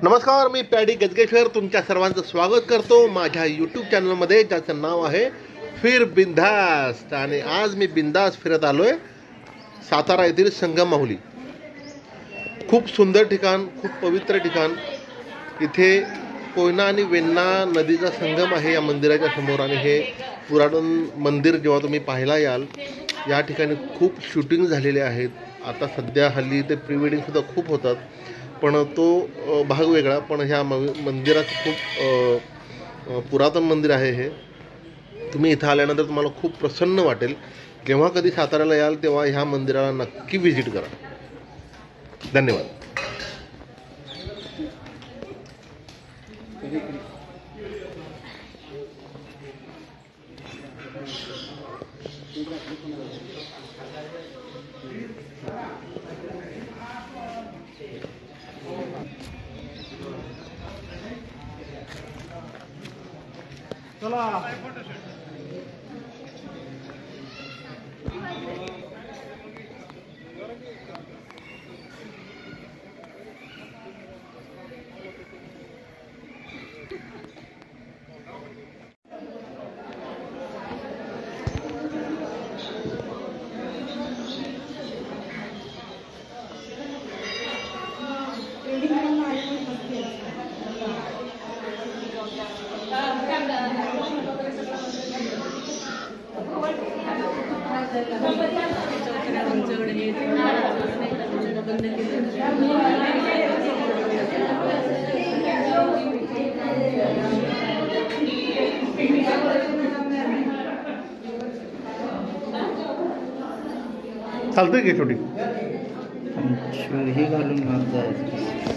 नमस्कार, मी पॅडी गजगेश्वर तुमच्या सर्वांचं स्वागत करतो माझ्या यूट्यूब चॅनलमध्ये, ज्याचं नाव आहे फिर बिंदास. आणि आज मी बिंदास फिरत आलो आहे सातारा येथील संगम माहुली. खूप सुंदर ठिकाण, खूप पवित्र ठिकाण. इथे कोयना आणि वेण्णा नदीचा संगम आहे या मंदिराच्या समोर. आणि हे पुरातन मंदिर जेव्हा तुम्ही पाहायला याल, या ठिकाणी खूप शूटिंग झालेले आहेत. आता सध्या हल्ली ते प्री वेडिंगसुद्धा खूप होतात, पण तो भाग वेगळा. पण ह्या मंदिराचं खूप पुरातन मंदिर आहे हे. तुम्ही इथं आल्यानंतर तुम्हाला खूप प्रसन्न वाटेल. जेव्हा कधी साताऱ्याला याल तेव्हा ह्या मंदिराला नक्की व्हिजिट करा. धन्यवाद. चालतंय की छोटी हे घालून माग जायचं.